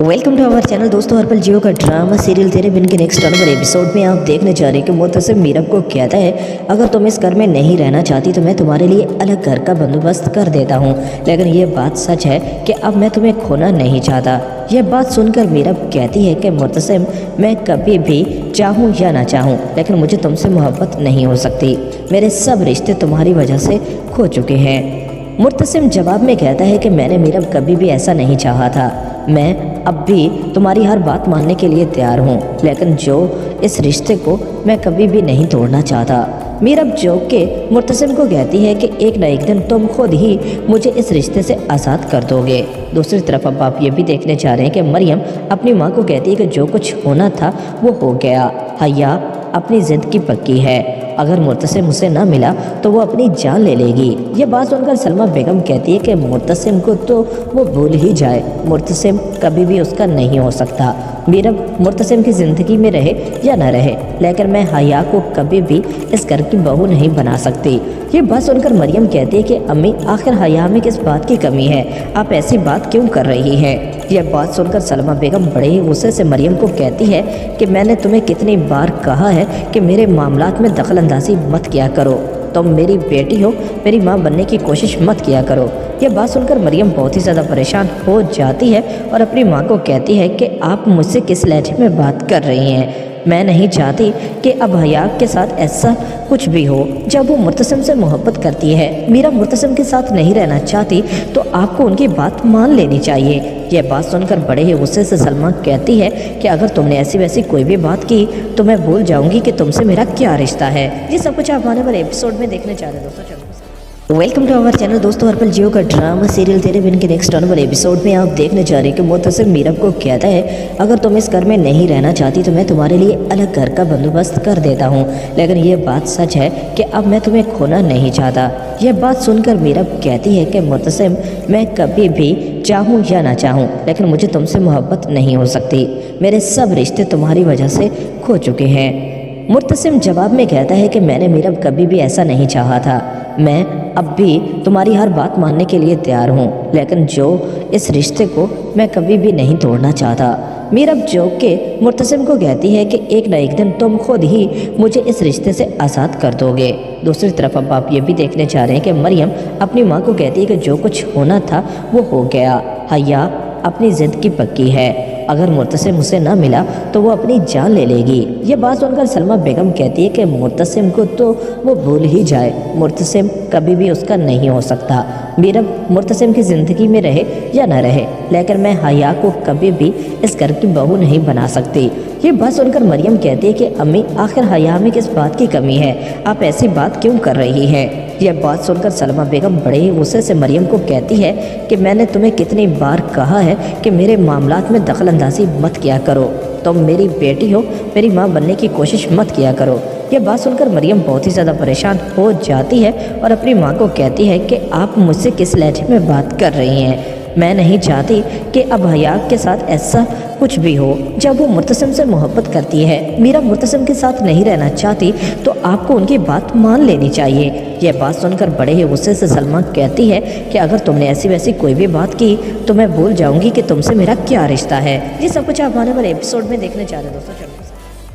Welcome to our channel. दोस्तों, हर पल जियो का ड्रामा सीरियल तेरे बिन के नेक्स्ट नंबर एपिसोड में आप देखने जा रहे हैं कि मुतसिम मीरब को कहता है, अगर तुम इस घर में नहीं रहना चाहती तो मैं तुम्हारे लिए अलग घर का बंदोबस्त कर देता हूँ। लेकिन ये बात सच है कि अब मैं तुम्हें खोना नहीं चाहता। यह बात सुनकर मीरब कहती है कि मुतसिम, मैं कभी भी चाहूँ या ना चाहूँ लेकिन मुझे तुमसे मोहब्बत नहीं हो सकती। मेरे सब रिश्ते तुम्हारी वजह से खो चुके हैं। मुतसिम जवाब में कहता है कि मैंने मीरब कभी भी ऐसा नहीं चाहा था। मैं अब भी तुम्हारी हर बात मानने के लिए तैयार हूँ, लेकिन जो इस रिश्ते को मैं कभी भी नहीं तोड़ना चाहता। मीरब जोक के मुतसिम को कहती है कि एक न एक दिन तुम खुद ही मुझे इस रिश्ते से आज़ाद कर दोगे। दूसरी तरफ अब आप ये भी देखने चाह रहे हैं कि मरियम अपनी माँ को कहती है कि जो कुछ होना था वो हो गया। हया अपनी ज़िद की पक्की है, अगर मुतसिम उसे ना मिला तो वो अपनी जान ले लेगी। ये बात सुनकर सलमा बेगम कहती है कि मुतसिम को तो वो भूल ही जाए, मुतसिम कभी भी उसका नहीं हो सकता। मीरब मुतसिम की ज़िंदगी में रहे या न रहे, लेकिन मैं हया को कभी भी इस घर की बहू नहीं बना सकती। ये बात सुनकर मरियम कहती है कि अम्मी, आखिर हया में किस बात की कमी है, आप ऐसी बात क्यों कर रही हैं। यह बात सुनकर सलमा बेगम बड़े ही गुस्से से मरियम को कहती है कि मैंने तुम्हें कितनी बार कहा है कि मेरे मामलात में दखल अंदाजी मत किया करो। तुम मेरी बेटी हो, मेरी माँ बनने की कोशिश मत किया करो। यह बात सुनकर मरियम बहुत ही ज़्यादा परेशान हो जाती है और अपनी माँ को कहती है कि आप मुझसे किस लहजे में बात कर रही हैं। मैं नहीं चाहती कि अब हया के साथ ऐसा कुछ भी हो। जब वो मुतसिम से मोहब्बत करती है, मीरा मुतसिम के साथ नहीं रहना चाहती, तो आपको उनकी बात मान लेनी चाहिए। यह बात सुनकर बड़े ही गुस्से से सलमा कहती है कि अगर तुमने ऐसी वैसी कोई भी बात की तो मैं भूल जाऊंगी कि तुमसे मेरा क्या रिश्ता है। ये सब कुछ आप आने वाले एपिसोड में देखने जा रहे हैं। दोस्तों, वेलकम टू आवर चैनल। दोस्तों, हर पल जियो का ड्रामा सीरियल तेरे बिन के नेक्स्ट नंबर एपिसोड में आप देखने जा रहे हैं कि मुतसिम मीरब को कहता है, अगर तुम इस घर में नहीं रहना चाहती तो मैं तुम्हारे लिए अलग घर का बंदोबस्त कर देता हूँ। लेकिन ये बात सच है कि अब मैं तुम्हें खोना नहीं चाहता। यह बात सुनकर मीरब कहती है कि मुतसिम, मैं कभी भी चाहूँ या ना चाहूँ लेकिन मुझे तुमसे मोहब्बत नहीं हो सकती। मेरे सब रिश्ते तुम्हारी वजह से खो चुके हैं। मुतसिम जवाब में कहता है कि मैंने मीरब कभी भी ऐसा नहीं चाहा था। मैं अब भी तुम्हारी हर बात मानने के लिए तैयार हूँ, लेकिन जो इस रिश्ते को मैं कभी भी नहीं तोड़ना चाहता। मीरब जोक के मुतसिम को कहती है कि एक न एक दिन तुम खुद ही मुझे इस रिश्ते से आज़ाद कर दोगे। दूसरी तरफ अब आप ये भी देखने चाह रहे हैं कि मरियम अपनी माँ को कहती है कि जो कुछ होना था वो हो गया। हया अपनी ज़िद की पक्की है, अगर मुतसिम उसे ना मिला तो वो अपनी जान ले लेगी। ये बात सुनकर सलमा बेगम कहती है कि मुतसिम को तो वो भूल ही जाए, मुतसिम कभी भी उसका नहीं हो सकता। मीरब मुतसिम की ज़िंदगी में रहे या न रहे, लेकिन मैं हया को कभी भी इस घर की बहू नहीं बना सकती। ये बात सुनकर मरियम कहती है कि अम्मी, आखिर हया में किस बात की कमी है, आप ऐसी बात क्यों कर रही हैं। यह बात सुनकर सलमा बेगम बड़े ही गुस्से से मरियम को कहती है कि मैंने तुम्हें कितनी बार कहा है कि मेरे मामलात में दखल अंदाजी मत किया करो। तुम मेरी बेटी हो, मेरी माँ बनने की कोशिश मत किया करो। यह बात सुनकर मरियम बहुत ही ज़्यादा परेशान हो जाती है और अपनी माँ को कहती है कि आप मुझसे किस लहजे में बात कर रही हैं। मैं नहीं चाहती कि अब हया के साथ ऐसा कुछ भी हो। जब वो मुतसिम से मोहब्बत करती है, मीरा मुतसिम के साथ नहीं रहना चाहती, तो आपको उनकी बात मान लेनी चाहिए। यह बात सुनकर बड़े ही गुस्से से सलमा कहती है कि अगर तुमने ऐसी वैसी कोई भी बात की तो मैं भूल जाऊंगी कि तुमसे मेरा क्या रिश्ता है। ये सब कुछ आप आने वाले एपिसोड में देखने जा रहे हैं। दोस्तों,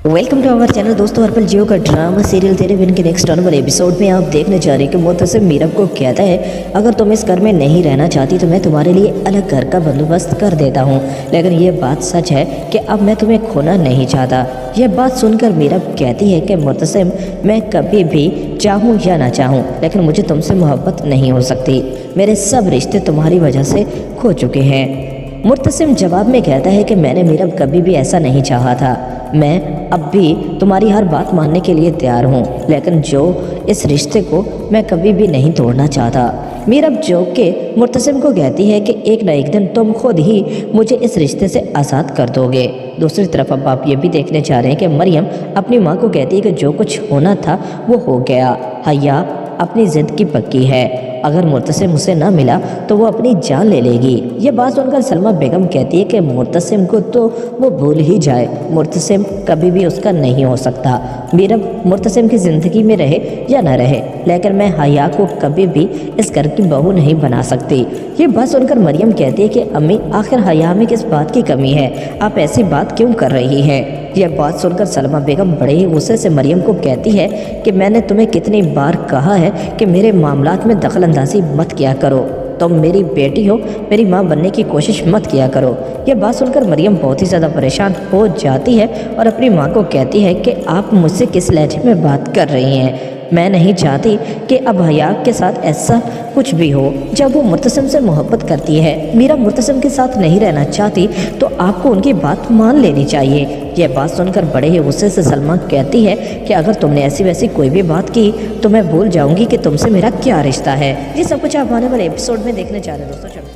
वेलकम टू आवर चैनल। दोस्तों, हर पल जियो का ड्रामा सीरियल तेरे बिन के नेक्स्ट नंबर एपिसोड में आप देखने जा रहे हैं कि मुतसिम मीरब को कहता है, अगर तुम इस घर में नहीं रहना चाहती तो मैं तुम्हारे लिए अलग घर का बंदोबस्त कर देता हूँ। लेकिन ये बात सच है कि अब मैं तुम्हें खोना नहीं चाहता। यह बात सुनकर मीरब कहती है कि मुतसिम, मैं कभी भी चाहूँ या ना चाहूँ लेकिन मुझे तुमसे मोहब्बत नहीं हो सकती। मेरे सब रिश्ते तुम्हारी वजह से खो चुके हैं। मुतसिम जवाब में कहता है कि मैंने मीरब कभी भी ऐसा नहीं चाहा था। मैं अब भी तुम्हारी हर बात मानने के लिए तैयार हूँ, लेकिन जो इस रिश्ते को मैं कभी भी नहीं तोड़ना चाहता। मीरब जोक के मुतसिम को कहती है कि एक न एक दिन तुम खुद ही मुझे इस रिश्ते से आज़ाद कर दोगे। दूसरी तरफ अब आप ये भी देखने चाह रहे हैं कि मरियम अपनी माँ को कहती है कि जो कुछ होना था वो हो गया। हया अपनी ज़िद की पक्की है, अगर मुर्तसिम उसे ना मिला तो वो अपनी जान ले लेगी। ये बात सुनकर सलमा बेगम कहती है कि मुर्तसिम को तो वो भूल ही जाए, मुर्तसिम कभी भी उसका नहीं हो सकता। मीरब मुर्तसिम की ज़िंदगी में रहे या न रहे, लेकिन मैं हया को कभी भी इस घर की बहू नहीं बना सकती। ये बात सुनकर मरियम कहती है कि अम्मी, आखिर हया में किस बात की कमी है, आप ऐसी बात क्यों कर रही हैं? यह बात सुनकर सलमा बेगम बड़े ही गुस्से से मरियम को कहती है कि मैंने तुम्हें कितनी बार कहा है कि मेरे मामलात में दखल अंदाजी मत किया करो, तुम मेरी बेटी हो, मेरी माँ बनने की कोशिश मत किया करो। यह बात सुनकर मरियम बहुत ही ज़्यादा परेशान हो जाती है और अपनी माँ को कहती है कि आप मुझसे किस लहजे में बात कर रही हैं। मैं नहीं चाहती कि अब हया के साथ ऐसा कुछ भी हो। जब वो मुर्तसिम से मोहब्बत करती है, मीरा मुर्तसिम के साथ नहीं रहना चाहती, तो आपको उनकी बात मान लेनी चाहिए। यह बात सुनकर बड़े ही गुस्से से सलमा कहती है कि अगर तुमने ऐसी वैसी कोई भी बात की तो मैं भूल जाऊंगी कि तुमसे मेरा क्या रिश्ता है। ये सब कुछ आप आने वाले एपिसोड में देखने जा रहे हैं दोस्तों।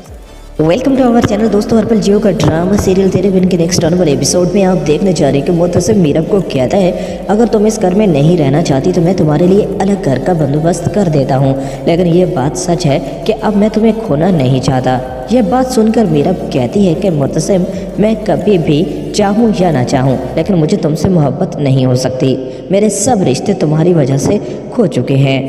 वेलकम टू आवर चैनल दोस्तों। हर पल जियो का ड्रामा सीरियल तेरे बिन के नेक्स्ट आने वाले एपिसोड में आप देखने जा रहे हैं कि मुर्तसिम मीरब को कहता है, अगर तुम इस घर में नहीं रहना चाहती तो मैं तुम्हारे लिए अलग घर का बंदोबस्त कर देता हूँ, लेकिन ये बात सच है कि अब मैं तुम्हें खोना नहीं चाहता। यह बात सुनकर मीरब कहती है कि मुर्तसिम, मैं कभी भी चाहूँ या ना चाहूँ, लेकिन मुझे तुमसे मोहब्बत नहीं हो सकती। मेरे सब रिश्ते तुम्हारी वजह से खो चुके हैं।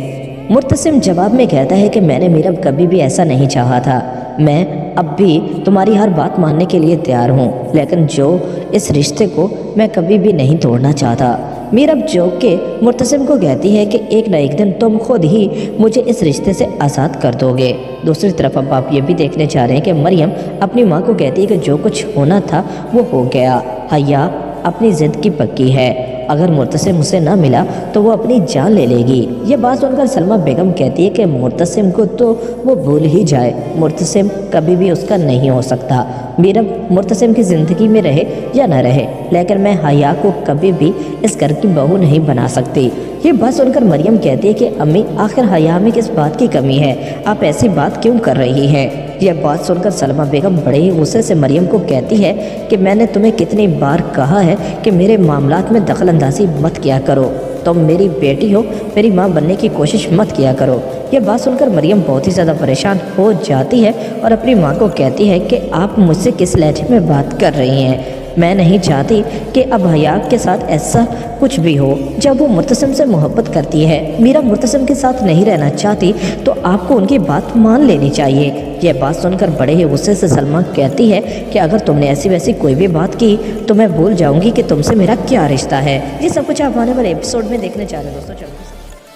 मुर्तसिम जवाब में कहता है कि मैंने मीरब कभी भी ऐसा नहीं चाहा था। मैं अब भी तुम्हारी हर बात मानने के लिए तैयार हूँ, लेकिन जो इस रिश्ते को मैं कभी भी नहीं तोड़ना चाहता। मीरब जो के मुर्तसिम को कहती है कि एक न एक दिन तुम खुद ही मुझे इस रिश्ते से आज़ाद कर दोगे। दूसरी तरफ अब आप ये भी देखने चाह रहे हैं कि मरियम अपनी माँ को कहती है कि जो कुछ होना था वो हो गया, हया अपनी ज़िद की पक्की है, अगर मुर्तसिम उसे ना मिला तो वो अपनी जान ले लेगी। ये बात सुनकर सलमा बेगम कहती है कि मुर्तसिम को तो वो भूल ही जाए, मुर्तसिम कभी भी उसका नहीं हो सकता। मीरब मुर्तसिम की ज़िंदगी में रहे या न रहे, लेकिन मैं हया को कभी भी इस घर की बहू नहीं बना सकती। ये बात सुनकर मरियम कहती है कि अम्मी, आखिर हया में किस बात की कमी है, आप ऐसी बात क्यों कर रही हैं? यह बात सुनकर सलमा बेगम बड़े ही गुस्से से मरियम को कहती है कि मैंने तुम्हें कितनी बार कहा है कि मेरे मामलात में दखल अंदाजी मत किया करो, तुम मेरी बेटी हो, मेरी माँ बनने की कोशिश मत किया करो। यह बात सुनकर मरियम बहुत ही ज़्यादा परेशान हो जाती है और अपनी माँ को कहती है कि आप मुझसे किस लहजे में बात कर रही हैं। मैं नहीं चाहती कि अब हया के साथ ऐसा कुछ भी हो। जब वो मुर्तसिम से मोहब्बत करती है, मीरा मुर्तसिम के साथ नहीं रहना चाहती, तो आपको उनकी बात मान लेनी चाहिए। यह बात सुनकर बड़े ही गुस्से से सलमा कहती है कि अगर तुमने ऐसी वैसी कोई भी बात की तो मैं भूल जाऊंगी कि तुमसे मेरा क्या रिश्ता है। ये सब कुछ आप आने वाले एपिसोड में देखने जा रहे हैं दोस्तों।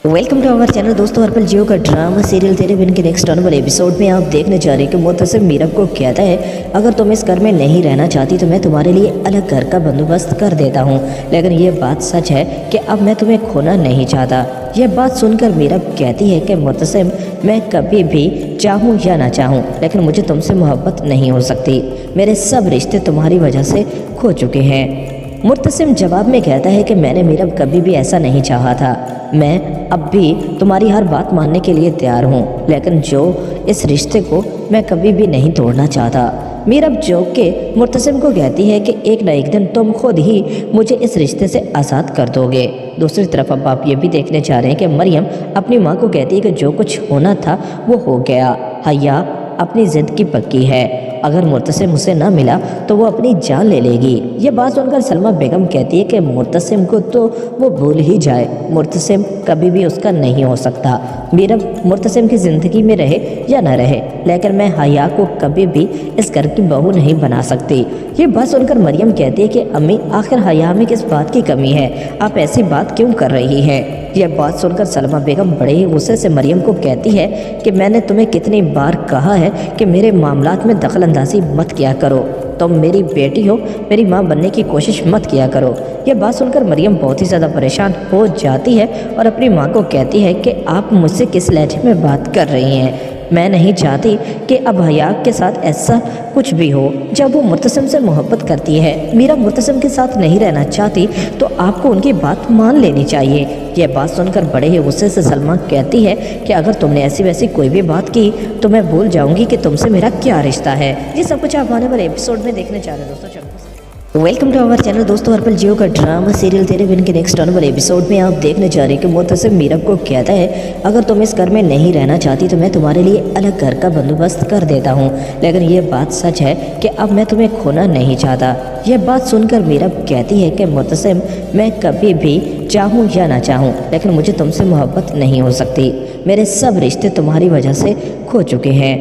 वेलकम टू आवर चैनल दोस्तों। हर पल जियो का ड्रामा सीरियल तेरे बिन के नेक्स्ट आने वाले एपिसोड में आप देखने जा रहे हैं कि मुर्तसिम मीरब को कहता है, अगर तुम इस घर में नहीं रहना चाहती तो मैं तुम्हारे लिए अलग घर का बंदोबस्त कर देता हूँ, लेकिन ये बात सच है कि अब मैं तुम्हें खोना नहीं चाहता। यह बात सुनकर मीरब कहती है कि मुर्तसिम, मैं कभी भी चाहूँ या ना चाहूँ, लेकिन मुझे तुमसे मोहब्बत नहीं हो सकती। मेरे सब रिश्ते तुम्हारी वजह से खो चुके हैं। मुर्तसिम जवाब में कहता है कि मैंने मीरब कभी भी ऐसा नहीं चाहा था। मैं अब भी तुम्हारी हर बात मानने के लिए तैयार हूँ, लेकिन जो इस रिश्ते को मैं कभी भी नहीं तोड़ना चाहता। मीरब जो के मुर्तसिम को कहती है कि एक न एक दिन तुम खुद ही मुझे इस रिश्ते से आज़ाद कर दोगे। दूसरी तरफ अब आप ये भी देखने चाह रहे हैं कि मरियम अपनी माँ को कहती है कि जो कुछ होना था वो हो गया, हया अपनी ज़िद की पक्की है, अगर मुर्तसिम उसे ना मिला तो वो अपनी जान ले लेगी। ये बात सुनकर सलमा बेगम कहती है कि मुर्तसिम को तो वो भूल ही जाए, मुर्तसिम कभी भी उसका नहीं हो सकता। मीरब मुर्तसिम की ज़िंदगी में रहे या न रहे, लेकिन मैं हया को कभी भी इस घर की बहू नहीं बना सकती। ये बात सुनकर मरियम कहती है कि अम्मी, आखिर हया में किस बात की कमी है, आप ऐसी बात क्यों कर रही हैं? यह बात सुनकर सलमा बेगम बड़े ही गुस्से से मरियम को कहती है कि मैंने तुम्हें कितनी बार कहा है कि मेरे मामलात में दखल अंदाजी मत किया करो, तुम मेरी बेटी हो, मेरी माँ बनने की कोशिश मत किया करो। यह बात सुनकर मरियम बहुत ही ज़्यादा परेशान हो जाती है और अपनी माँ को कहती है कि आप मुझसे किस लहजे में बात कर रही हैं। मैं नहीं चाहती कि अब हया के साथ ऐसा कुछ भी हो। जब वो मुर्तसिम से मोहब्बत करती है, मीरा मुर्तसिम के साथ नहीं रहना चाहती, तो आपको उनकी बात मान लेनी चाहिए। यह बात सुनकर बड़े ही गुस्से से सलमा कहती है कि अगर तुमने ऐसी वैसी कोई भी बात की तो मैं भूल जाऊंगी कि तुमसे मेरा क्या रिश्ता है। ये सब कुछ आप आने वाले एपिसोड में देखने जा रहे हैं दोस्तों। वेलकम टू आवर चैनल दोस्तों। हर पल जियो का ड्रामा सीरियल तेरे बिन के नेक्स्ट आने वाले एपिसोड में आप देखने जा रहे हैं कि मुतसिम मीरब को कहता है अगर तुम इस घर में नहीं रहना चाहती तो मैं तुम्हारे लिए अलग घर का बंदोबस्त कर देता हूँ। लेकिन ये बात सच है कि अब मैं तुम्हें खोना नहीं चाहता। यह बात सुनकर मीरब कहती है कि मुतसिम, मैं कभी भी चाहूँ या ना चाहूँ लेकिन मुझे तुमसे मोहब्बत नहीं हो सकती। मेरे सब रिश्ते तुम्हारी वजह से खो चुके हैं।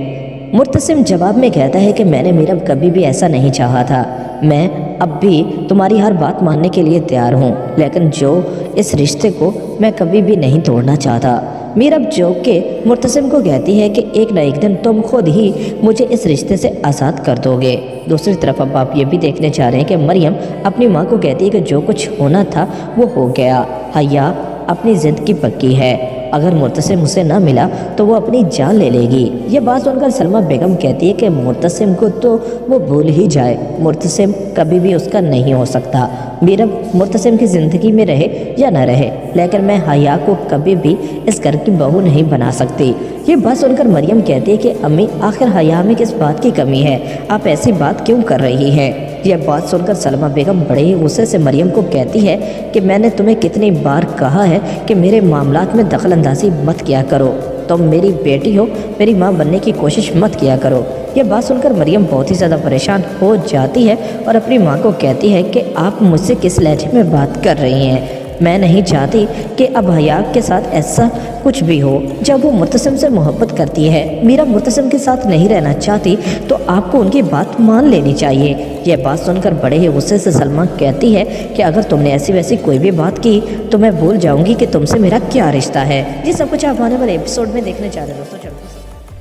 मुतसिम जवाब में कहता है कि मैंने मीरब कभी भी ऐसा नहीं चाहा था। मैं अब भी तुम्हारी हर बात मानने के लिए तैयार हूँ, लेकिन जो इस रिश्ते को मैं कभी भी नहीं तोड़ना चाहता। मीरब जो के मुतसिम को कहती है कि एक न एक दिन तुम खुद ही मुझे इस रिश्ते से आज़ाद कर दोगे। दूसरी तरफ अब आप ये भी देखने चाह रहे हैं कि मरियम अपनी माँ को कहती है कि जो कुछ होना था वो हो गया। हया अपनी ज़िद की पक्की है, अगर मुतसिम उसे ना मिला तो वो अपनी जान ले लेगी। ये बात सुनकर सलमा बेगम कहती है कि मुतसिम को तो वो भूल ही जाए, मुतसिम कभी भी उसका नहीं हो सकता। मीरब मुतसिम की ज़िंदगी में रहे या ना रहे, लेकिन मैं हया को कभी भी इस घर की बहू नहीं बना सकती। ये बात सुनकर मरियम कहती है कि अम्मी, आखिर हया में किस बात की कमी है? आप ऐसी बात क्यों कर रही हैं? यह बात सुनकर सलमा बेगम बड़े ही गुस्से से मरियम को कहती है कि मैंने तुम्हें कितनी बार कहा है कि मेरे मामलात में दखल अंदाजी मत किया करो। तुम मेरी बेटी हो, मेरी माँ बनने की कोशिश मत किया करो। यह बात सुनकर मरियम बहुत ही ज़्यादा परेशान हो जाती है और अपनी माँ को कहती है कि आप मुझसे किस लहजे में बात कर रही हैं? मैं नहीं चाहती कि अब हया के साथ ऐसा कुछ भी हो। जब वो मुतसिम से मोहब्बत करती है, मीरा मुतसिम के साथ नहीं रहना चाहती, तो आपको उनकी बात मान लेनी चाहिए। यह बात सुनकर बड़े ही गुस्से से सलमा कहती है कि अगर तुमने ऐसी वैसी कोई भी बात की तो मैं भूल जाऊंगी कि तुमसे मेरा क्या रिश्ता है। ये सब कुछ आप आने वाले एपिसोड में देखने जा रहे हैं दोस्तों।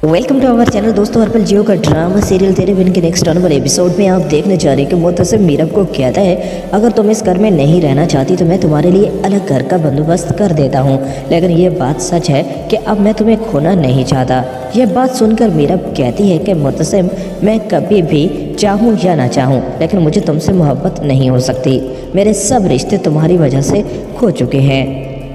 वेलकम टू आवर चैनल दोस्तों। हर पल जियो का ड्रामा सीरियल तेरे बिन के नेक्स्ट आने वाले एपिसोड में आप देखने जा रहे हैं कि मुतसिम मीरब को कहता है अगर तुम इस घर में नहीं रहना चाहती तो मैं तुम्हारे लिए अलग घर का बंदोबस्त कर देता हूँ। लेकिन ये बात सच है कि अब मैं तुम्हें खोना नहीं चाहता। यह बात सुनकर मीरब कहती है कि मुतसिम, मैं कभी भी चाहूँ या ना चाहूँ लेकिन मुझे तुमसे मोहब्बत नहीं हो सकती। मेरे सब रिश्ते तुम्हारी वजह से खो चुके हैं।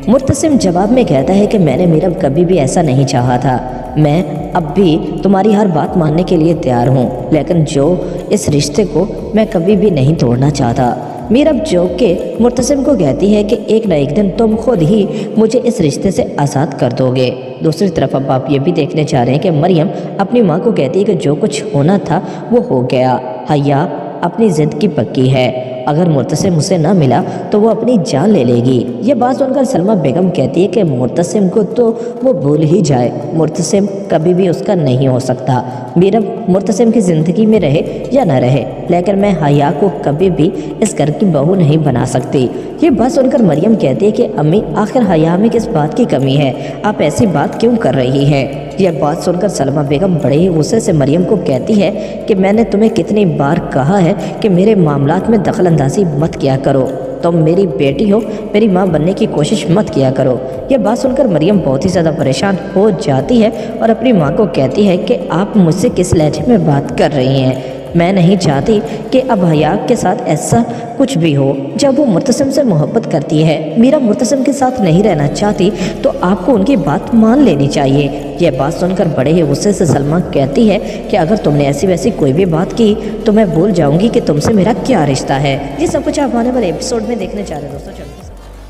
मुतसिम जवाब में कहता है कि मैंने मीरब कभी भी ऐसा नहीं चाहा था। मैं अब भी तुम्हारी हर बात मानने के लिए तैयार हूँ, लेकिन जो इस रिश्ते को मैं कभी भी नहीं तोड़ना चाहता। मीरब जो के मुतसिम को कहती है कि एक न एक दिन तुम खुद ही मुझे इस रिश्ते से आज़ाद कर दोगे। दूसरी तरफ अब आप ये भी देखने चाह रहे हैं कि मरियम अपनी माँ को कहती है कि जो कुछ होना था वो हो गया। हया अपनी ज़िद की पक्की है, अगर मुतसिम उसे ना मिला तो वो अपनी जान ले लेगी। ये बात सुनकर सलमा बेगम कहती है कि मुतसिम को तो वो भूल ही जाए, मुतसिम कभी भी उसका नहीं हो सकता। मीरब मुतसिम की ज़िंदगी में रहे या ना रहे, लेकिन मैं हया को कभी भी इस घर की बहू नहीं बना सकती। ये बात सुनकर मरियम कहती है कि अम्मी, आखिर हया में किस बात की कमी है? आप ऐसी बात क्यों कर रही हैं? यह बात सुनकर सलमा बेगम बड़े ही गुस्से से मरियम को कहती है कि मैंने तुम्हें कितनी बार कहा है कि मेरे मामलात में दखल अंदाजी मत किया करो। तुम मेरी बेटी हो, मेरी माँ बनने की कोशिश मत किया करो। यह बात सुनकर मरियम बहुत ही ज़्यादा परेशान हो जाती है और अपनी माँ को कहती है कि आप मुझसे किस लहजे में बात कर रही हैं? मैं नहीं चाहती कि अब हया के साथ ऐसा कुछ भी हो। जब वो मुतसिम से मोहब्बत करती है, मीरा मुतसिम के साथ नहीं रहना चाहती, तो आपको उनकी बात मान लेनी चाहिए। यह बात सुनकर बड़े ही गुस्से से सलमा कहती है कि अगर तुमने ऐसी वैसी कोई भी बात की तो मैं भूल जाऊंगी कि तुमसे मेरा क्या रिश्ता है। ये सब कुछ आप आने वाले एपिसोड में देखने जा रहे हैं दोस्तों।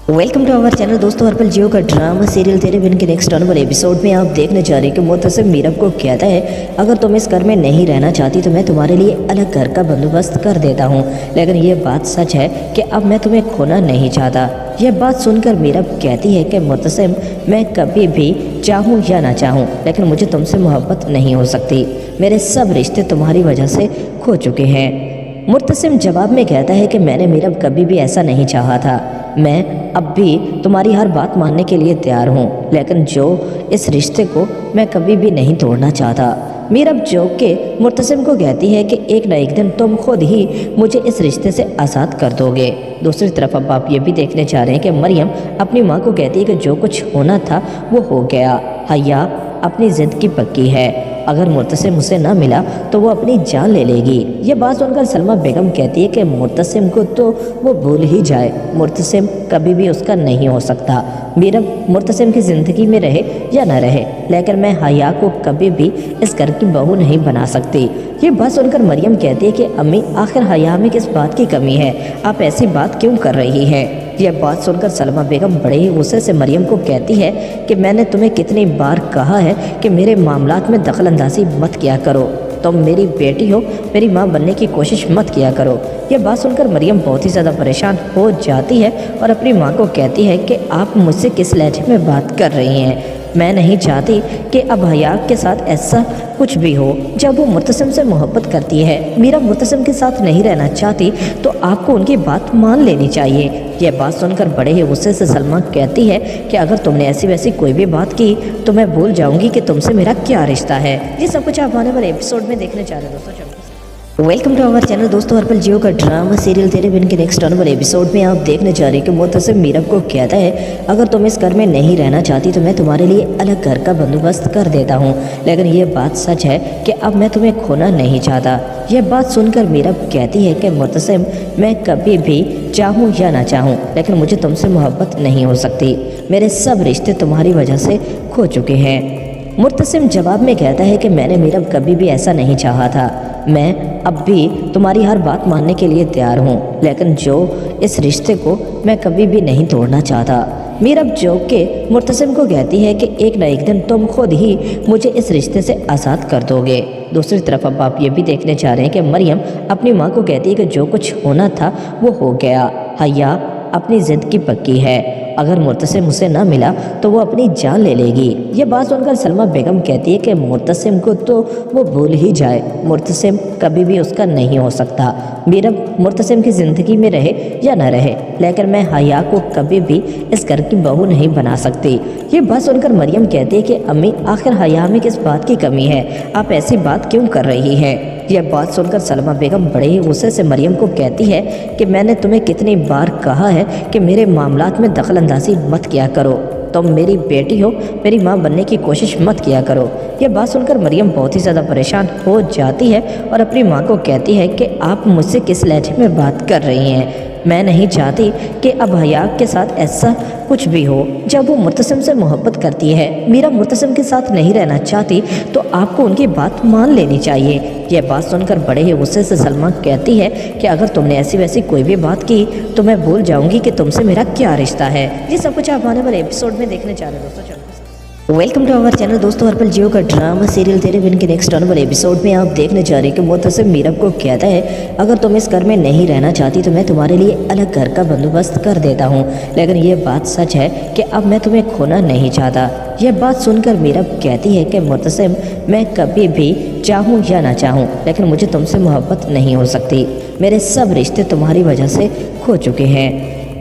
वेलकम टू आवर चैनल दोस्तों। हर पल जियो का ड्रामा सीरियल तेरे बिन के नेक्स्ट आने वाले एपिसोड में आप देखने जा रहे हैं कि मुतसिम मीरब को कहता है अगर तुम इस घर में नहीं रहना चाहती तो मैं तुम्हारे लिए अलग घर का बंदोबस्त कर देता हूँ। लेकिन ये बात सच है कि अब मैं तुम्हें खोना नहीं चाहता। यह बात सुनकर मीरब कहती है कि मुतसिम, मैं कभी भी चाहूँ या ना चाहूँ लेकिन मुझे तुमसे मोहब्बत नहीं हो सकती। मेरे सब रिश्ते तुम्हारी वजह से खो चुके हैं। मुतसिम जवाब में कहता है कि मैंने मीरब कभी भी ऐसा नहीं चाहा था। मैं अब भी तुम्हारी हर बात मानने के लिए तैयार हूँ, लेकिन जो इस रिश्ते को मैं कभी भी नहीं तोड़ना चाहता। मीरब जो के मुतसिम को कहती है कि एक न एक दिन तुम खुद ही मुझे इस रिश्ते से आज़ाद कर दोगे। दूसरी तरफ अब आप ये भी देखने चाह रहे हैं कि मरियम अपनी माँ को कहती है कि जो कुछ होना था वो हो गया। हया अपनी ज़िद की पक्की है, अगर मुर्तसिम उसे ना मिला तो वो अपनी जान ले लेगी। ये बात सुनकर सलमा बेगम कहती है कि मुर्तसिम को तो वो भूल ही जाए, मुर्तसिम कभी भी उसका नहीं हो सकता। मीरब मुर्तसिम की ज़िंदगी में रहे या न रहे, लेकिन मैं हया को कभी भी इस घर की बहू नहीं बना सकती। ये बात सुनकर मरियम कहती है कि अम्मी आखिर हया में किस बात की कमी है, आप ऐसी बात क्यों कर रही हैं। यह बात सुनकर सलमा बेगम बड़े ही गुस्से से मरियम को कहती है कि मैंने तुम्हें कितनी बार कहा है कि मेरे मामलात में दखल अंदाजी मत किया करो, तुम मेरी बेटी हो, मेरी माँ बनने की कोशिश मत किया करो। यह बात सुनकर मरियम बहुत ही ज़्यादा परेशान हो जाती है और अपनी माँ को कहती है कि आप मुझसे किस लहजे में बात कर रही हैं। मैं नहीं चाहती कि अब हया के साथ ऐसा कुछ भी हो। जब वो मुर्तसिम से मोहब्बत करती है, मीरा मुर्तसिम के साथ नहीं रहना चाहती, तो आपको उनकी बात मान लेनी चाहिए। यह बात सुनकर बड़े ही गुस्से से सलमा कहती है कि अगर तुमने ऐसी वैसी कोई भी बात की तो मैं भूल जाऊंगी कि तुमसे मेरा क्या रिश्ता है। ये सब कुछ आप आने वाले एपिसोड में देखने जा रहे हैं दोस्तों। वेलकम टू आवर चैनल दोस्तों। हर्पल जियो का ड्रामा सीरियल तेरे बिन के नेक्स्ट आने वाले एपिसोड में आप देखने जा रहे हैं कि मुर्तसिम मीरब को कहता है अगर तुम इस घर में नहीं रहना चाहती तो मैं तुम्हारे लिए अलग घर का बंदोबस्त कर देता हूँ, लेकिन ये बात सच है कि अब मैं तुम्हें खोना नहीं चाहता। यह बात सुनकर मीरब कहती है कि मुर्तसिम मैं कभी भी चाहूँ या ना चाहूँ, लेकिन मुझे तुमसे मोहब्बत नहीं हो सकती। मेरे सब रिश्ते तुम्हारी वजह से खो चुके हैं। मुर्तसिम जवाब में कहता है कि मैंने मीरब कभी भी ऐसा नहीं चाहा था, मैं अब भी तुम्हारी हर बात मानने के लिए तैयार हूँ, लेकिन जो इस रिश्ते को मैं कभी भी नहीं तोड़ना चाहता। मीरब जो के मुर्तसिम को कहती है कि एक न एक दिन तुम खुद ही मुझे इस रिश्ते से आज़ाद कर दोगे। दूसरी तरफ अब आप ये भी देखने जा रहे हैं कि मरियम अपनी माँ को कहती है कि जो कुछ होना था वो हो गया, हया अपनी ज़िद की पक्की है, अगर मुर्तसिम उसे ना मिला तो वो अपनी जान ले लेगी। ये बात सुनकर सलमा बेगम कहती है कि मुर्तसिम को तो वो भूल ही जाए, मुर्तसिम कभी भी उसका नहीं हो सकता। मीरब मुर्तसिम की ज़िंदगी में रहे या न रहे, लेकिन मैं हया को कभी भी इस घर की बहू नहीं बना सकती। ये बात सुनकर मरियम कहती है कि अम्मी आखिर हया में किस बात की कमी है, आप ऐसी बात क्यों कर रही हैं। यह बात सुनकर सलमा बेगम बड़े ही गुस्से से मरियम को कहती है कि मैंने तुम्हें कितनी बार कहा है कि मेरे मामलात में दखल अंदाजी मत किया करो, तुम मेरी बेटी हो, मेरी माँ बनने की कोशिश मत किया करो। यह बात सुनकर मरियम बहुत ही ज़्यादा परेशान हो जाती है और अपनी माँ को कहती है कि आप मुझसे किस लहजे में बात कर रही हैं। मैं नहीं चाहती कि अब हया के साथ ऐसा कुछ भी हो। जब वो मुर्तसिम से मोहब्बत करती है, मीरा मुर्तसिम के साथ नहीं रहना चाहती, तो आपको उनकी बात मान लेनी चाहिए। यह बात सुनकर बड़े ही गुस्से से सलमा कहती है कि अगर तुमने ऐसी वैसी कोई भी बात की तो मैं भूल जाऊंगी कि तुमसे मेरा क्या रिश्ता है। ये सब कुछ आप आने वाले एपिसोड में देखने जा रहे हैं दोस्तों। वेलकम टू आवर चैनल दोस्तों। हर्पल जियो का ड्रामा सीरियल तेरे बिन के नेक्स्ट आने वाले एपिसोड में आप देखने जा रहे हैं कि मुर्तसिम मीरब को कहता है अगर तुम इस घर में नहीं रहना चाहती तो मैं तुम्हारे लिए अलग घर का बंदोबस्त कर देता हूँ, लेकिन ये बात सच है कि अब मैं तुम्हें खोना नहीं चाहता। यह बात सुनकर मीरब कहती है कि मुर्तसिम मैं कभी भी चाहूँ या ना चाहूँ, लेकिन मुझे तुमसे मोहब्बत नहीं हो सकती। मेरे सब रिश्ते तुम्हारी वजह से खो चुके हैं।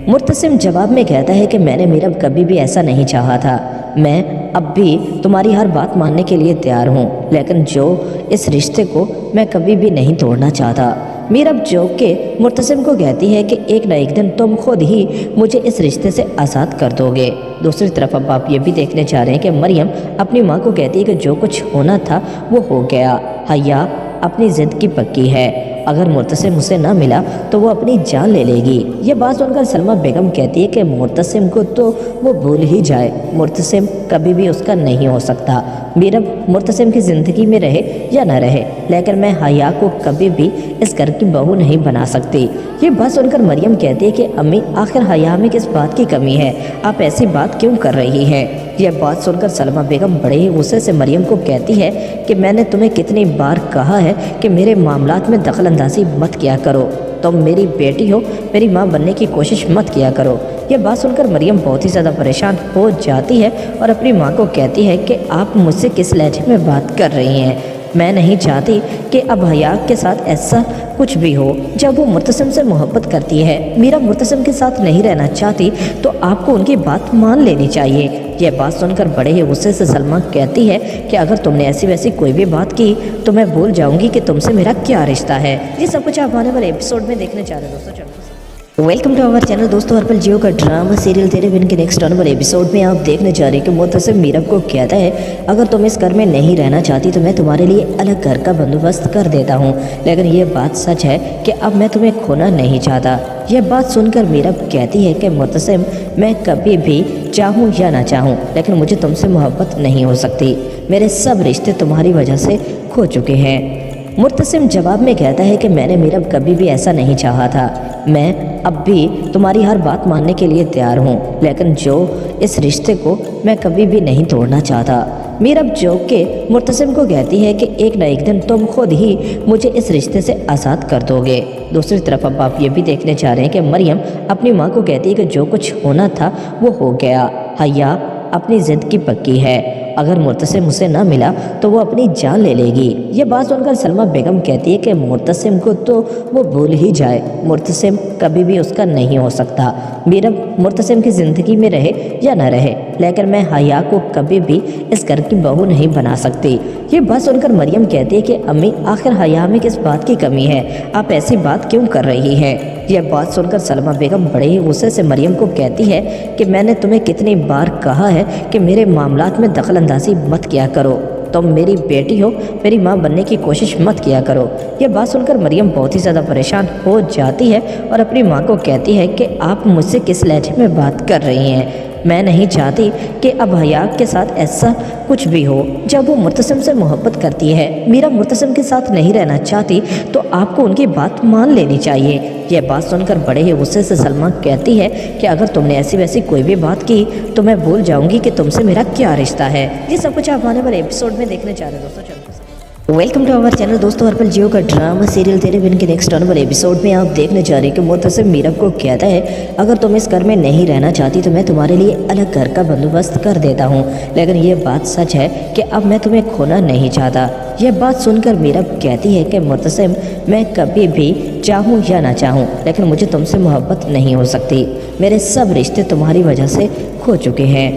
मुर्तसिम जवाब में कहता है कि मैंने मीरब कभी भी ऐसा नहीं चाहा था, मैं अब भी तुम्हारी हर बात मानने के लिए तैयार हूँ, लेकिन जो इस रिश्ते को मैं कभी भी नहीं तोड़ना चाहता। मीरब जो के मुर्तसिम को कहती है कि एक न एक दिन तुम खुद ही मुझे इस रिश्ते से आज़ाद कर दोगे। दूसरी तरफ अब आप ये भी देखने जा रहे हैं कि मरियम अपनी माँ को कहती है कि जो कुछ होना था वो हो गया, हया अपनी ज़िद की पक्की है, अगर मुर्तसिम उसे ना मिला तो वो अपनी जान ले लेगी। ये बात सुनकर सलमा बेगम कहती है कि मुर्तसिम को तो वो भूल ही जाए, मुर्तसिम कभी भी उसका नहीं हो सकता। मीरब मुर्तसिम की ज़िंदगी में रहे या न रहे, लेकिन मैं हया को कभी भी इस घर की बहू नहीं बना सकती। ये बात सुनकर मरियम कहती है कि अम्मी आखिर हया में किस बात की कमी है, आप ऐसी बात क्यों कर रही हैं। यह बात सुनकर सलमा बेगम बड़े ही गुस्से से मरियम को कहती है कि मैंने तुम्हें कितनी बार कहा है कि मेरे मामलात में दखल अंदाजी मत किया करो, तुम मेरी बेटी हो, मेरी माँ बनने की कोशिश मत किया करो। यह बात सुनकर मरियम बहुत ही ज़्यादा परेशान हो जाती है और अपनी माँ को कहती है कि आप मुझसे किस लहजे में बात कर रही हैं। मैं नहीं चाहती कि अब हया के साथ ऐसा कुछ भी हो। जब वो मुर्तसिम से मोहब्बत करती है, मीरा मुर्तसिम के साथ नहीं रहना चाहती, तो आपको उनकी बात मान लेनी चाहिए। यह बात सुनकर बड़े ही गुस्से से सलमा कहती है कि अगर तुमने ऐसी वैसी कोई भी बात की तो मैं भूल जाऊंगी कि तुमसे मेरा क्या रिश्ता है। ये सब कुछ आप आने वाले एपिसोड में देखने जा रहे हैं दोस्तों। वेलकम टू आवर चैनल दोस्तों। हर पल जियो का ड्रामा सीरियल तेरे बिन के नेक्स्ट आने वाले एपिसोड में आप देखने जा रहे हैं कि मुतसिम मीरब को कहता है अगर तुम इस घर में नहीं रहना चाहती तो मैं तुम्हारे लिए अलग घर का बंदोबस्त कर देता हूँ, लेकिन ये बात सच है कि अब मैं तुम्हें खोना नहीं चाहता। यह बात सुनकर मीरब कहती है कि मुतसिम, मैं कभी भी चाहूँ या ना चाहूँ लेकिन मुझे तुमसे मोहब्बत नहीं हो सकती। मेरे सब रिश्ते तुम्हारी वजह से खो चुके हैं। मुर्तसिम जवाब में कहता है कि मैंने मीरब कभी भी ऐसा नहीं चाहा था। मैं अब भी तुम्हारी हर बात मानने के लिए तैयार हूँ, लेकिन जो इस रिश्ते को मैं कभी भी नहीं तोड़ना चाहता। मीरब जो के मुर्तसिम को कहती है कि एक न एक दिन तुम खुद ही मुझे इस रिश्ते से आज़ाद कर दोगे। दूसरी तरफ अब आप ये भी देखने जा रहे हैं कि मरियम अपनी माँ को कहती है कि जो कुछ होना था वो हो गया। हया अपनी ज़िद की पक्की है, अगर मुर्तसिम उसे ना मिला तो वो अपनी जान ले लेगी। ये बात सुनकर सलमा बेगम कहती है कि मुर्तसिम को तो वो भूल ही जाए, मुर्तसिम कभी भी उसका नहीं हो सकता। मीरब मुर्तसिम की ज़िंदगी में रहे या न रहे, लेकिन मैं हया को कभी भी इस घर की बहू नहीं बना सकती। ये बात सुनकर मरियम कहती है कि अम्मी, आखिर हया में किस बात की कमी है, आप ऐसी बात क्यों कर रही हैं। यह बात सुनकर सलमा बेगम बड़े ही गुस्से से मरियम को कहती है कि मैंने तुम्हें कितनी बार कहा है कि मेरे मामलात में दखल अंदाजी मत किया करो, तुम मेरी बेटी हो, मेरी माँ बनने की कोशिश मत किया करो। यह बात सुनकर मरियम बहुत ही ज़्यादा परेशान हो जाती है और अपनी माँ को कहती है कि आप मुझसे किस लहजे में बात कर रही हैं। मैं नहीं चाहती कि अब हया के साथ ऐसा कुछ भी हो। जब वो मुर्तसिम से मोहब्बत करती है, मीरा मुर्तसिम के साथ नहीं रहना चाहती, तो आपको उनकी बात मान लेनी चाहिए। यह बात सुनकर बड़े ही गुस्से से सलमा कहती है कि अगर तुमने ऐसी वैसी कोई भी बात की तो मैं भूल जाऊंगी कि तुमसे मेरा क्या रिश्ता है। ये सब कुछ आप आने वाले एपिसोड में देखने जा रहे हैं दोस्तों। वेलकम टू आवर चैनल दोस्तों। हर पल जियो का ड्रामा सीरियल तेरे बिन के नेक्स्ट आने वाले एपिसोड में आप देखने जा रहे हैं कि मुर्तसिम मीरब को कहता है अगर तुम इस घर में नहीं रहना चाहती तो मैं तुम्हारे लिए अलग घर का बंदोबस्त कर देता हूँ, लेकिन ये बात सच है कि अब मैं तुम्हें खोना नहीं चाहता। यह बात सुनकर मीरब कहती है कि मुर्तसिम, मैं कभी भी चाहूँ या ना चाहूँ लेकिन मुझे तुमसे मोहब्बत नहीं हो सकती। मेरे सब रिश्ते तुम्हारी वजह से खो चुके हैं।